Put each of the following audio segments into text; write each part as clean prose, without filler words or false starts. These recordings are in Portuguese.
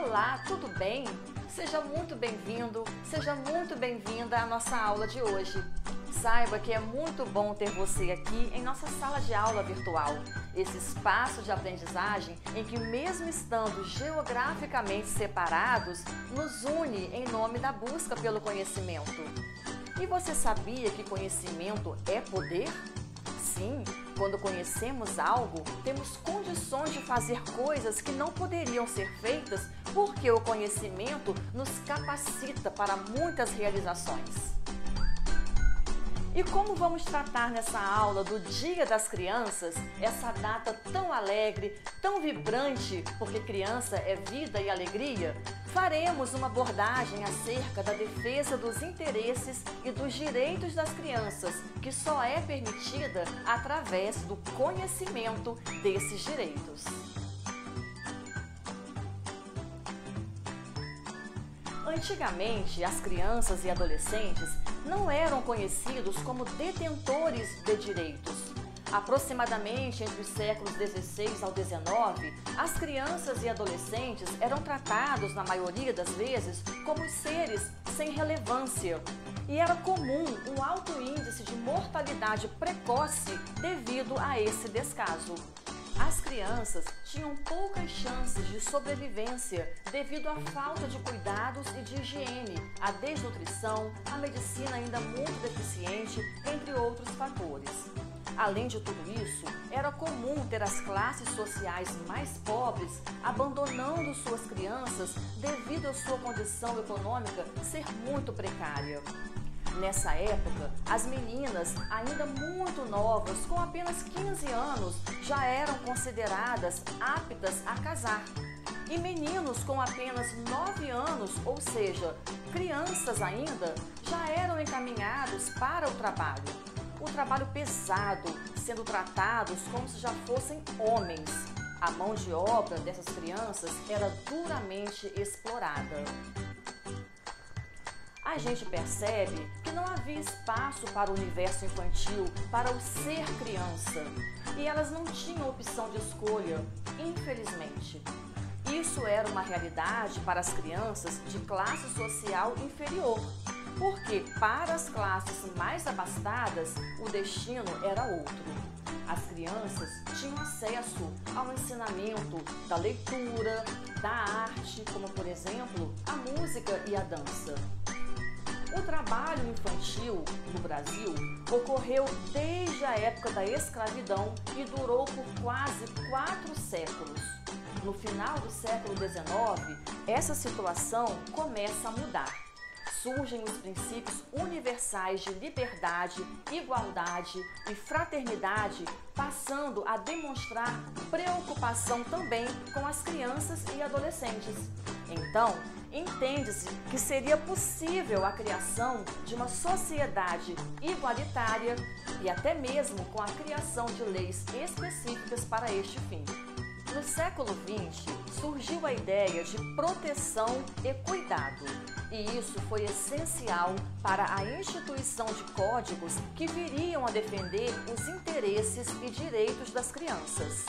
Olá, tudo bem? Seja muito bem-vindo, seja muito bem-vinda à nossa aula de hoje. Saiba que é muito bom ter você aqui em nossa sala de aula virtual, esse espaço de aprendizagem em que, mesmo estando geograficamente separados, nos une em nome da busca pelo conhecimento. E você sabia que conhecimento é poder? Sim, quando conhecemos algo, temos condições de fazer coisas que não poderiam ser feitas porque o conhecimento nos capacita para muitas realizações. E como vamos tratar nessa aula do Dia das Crianças, essa data tão alegre, tão vibrante, porque criança é vida e alegria, faremos uma abordagem acerca da defesa dos interesses e dos direitos das crianças, que só é permitida através do conhecimento desses direitos. Antigamente, as crianças e adolescentes não eram conhecidos como detentores de direitos. Aproximadamente entre os séculos XVI ao XIX, as crianças e adolescentes eram tratados, na maioria das vezes, como seres sem relevância. E era comum um alto índice de mortalidade precoce devido a esse descaso. As crianças tinham poucas chances de sobrevivência devido à falta de cuidados e de higiene, à desnutrição, à medicina ainda muito deficiente, entre outros fatores. Além de tudo isso, era comum ter as classes sociais mais pobres abandonando suas crianças devido à sua condição econômica ser muito precária. Nessa época, as meninas, ainda muito novas, com apenas 15 anos, já eram consideradas aptas a casar. E meninos com apenas 9 anos, ou seja, crianças ainda, já eram encaminhados para o trabalho. O trabalho pesado, sendo tratados como se já fossem homens. A mão de obra dessas crianças era duramente explorada. A gente percebe que não havia espaço para o universo infantil, para o ser criança. E elas não tinham opção de escolha, infelizmente. Isso era uma realidade para as crianças de classe social inferior, porque para as classes mais abastadas, o destino era outro. As crianças tinham acesso ao ensinamento da leitura, da arte, como por exemplo, a música e a dança. O trabalho infantil no Brasil ocorreu desde a época da escravidão e durou por quase 4 séculos. No final do século XIX, essa situação começa a mudar. Surgem os princípios universais de liberdade, igualdade e fraternidade, passando a demonstrar preocupação também com as crianças e adolescentes. Então, entende-se que seria possível a criação de uma sociedade igualitária e até mesmo com a criação de leis específicas para este fim. No século XX, surgiu a ideia de proteção e cuidado, e isso foi essencial para a instituição de códigos que viriam a defender os interesses e direitos das crianças.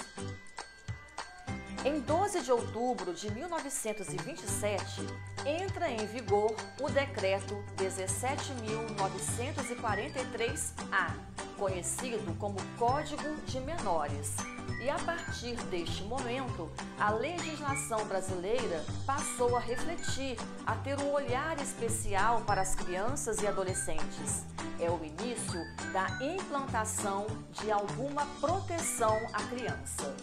Em 12 de outubro de 1927, entra em vigor o Decreto 17.943-A, conhecido como Código de Menores. E a partir deste momento, a legislação brasileira passou a refletir, a ter um olhar especial para as crianças e adolescentes. É o início da implantação de alguma proteção à criança.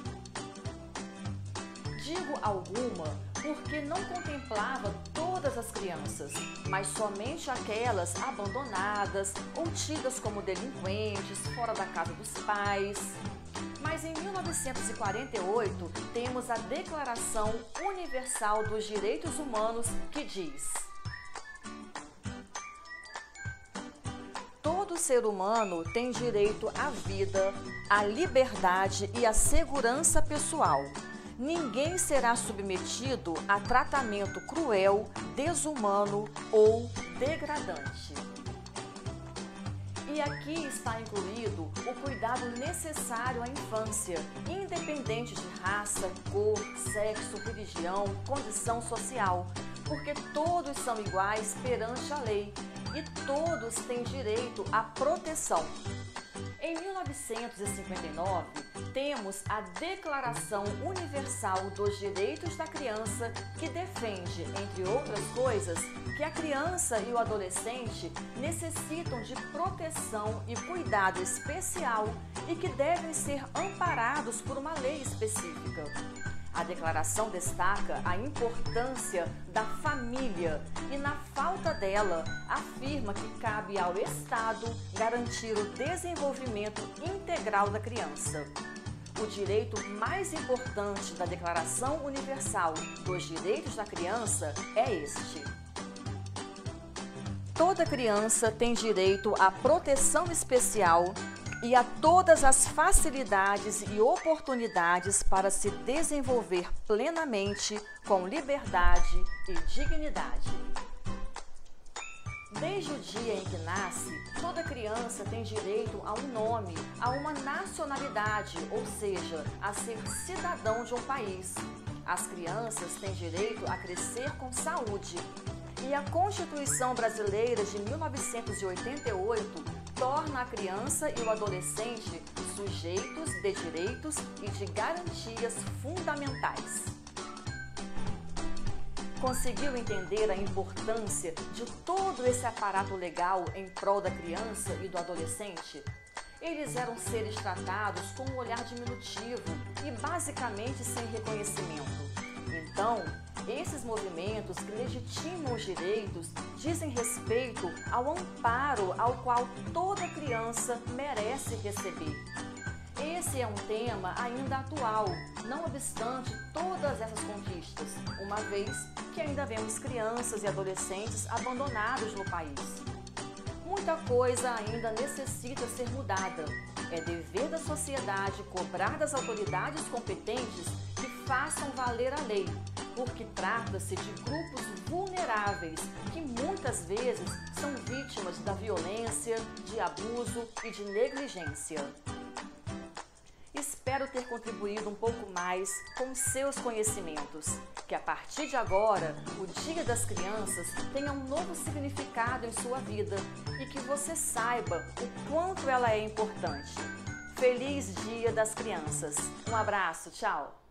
Digo alguma porque não contemplava todas as crianças, mas somente aquelas abandonadas ou tidas como delinquentes, fora da casa dos pais. Mas em 1948 temos a Declaração Universal dos Direitos Humanos que diz: todo ser humano tem direito à vida, à liberdade e à segurança pessoal. Ninguém será submetido a tratamento cruel, desumano ou degradante. E aqui está incluído o cuidado necessário à infância, independente de raça, cor, sexo, religião, condição social, porque todos são iguais perante a lei e todos têm direito à proteção. Em 1959, temos a Declaração Universal dos Direitos da Criança, que defende, entre outras coisas, que a criança e o adolescente necessitam de proteção e cuidado especial e que devem ser amparados por uma lei específica. A declaração destaca a importância da família e, na falta dela, afirma que cabe ao Estado garantir o desenvolvimento integral da criança. O direito mais importante da Declaração Universal dos Direitos da Criança é este. Toda criança tem direito à proteção especial e a todas as facilidades e oportunidades para se desenvolver plenamente com liberdade e dignidade. Desde o dia em que nasce, toda criança tem direito a um nome, a uma nacionalidade, ou seja, a ser cidadão de um país. As crianças têm direito a crescer com saúde. E a Constituição Brasileira de 1988 torna a criança e o adolescente sujeitos de direitos e de garantias fundamentais. Conseguiu entender a importância de todo esse aparato legal em prol da criança e do adolescente? Eles eram seres tratados com um olhar diminutivo e basicamente sem reconhecimento. Então, esses movimentos que legitimam os direitos dizem respeito ao amparo ao qual toda criança merece receber. Esse é um tema ainda atual, não obstante todas essas conquistas, uma vez que ainda vemos crianças e adolescentes abandonados no país. Muita coisa ainda necessita ser mudada. É dever da sociedade cobrar das autoridades competentes que façam valer a lei, porque trata-se de grupos vulneráveis que muitas vezes são vítimas da violência, de abuso e de negligência. Espero ter contribuído um pouco mais com seus conhecimentos, que a partir de agora o Dia das Crianças tenha um novo significado em sua vida e que você saiba o quanto ela é importante. Feliz Dia das Crianças! Um abraço, tchau!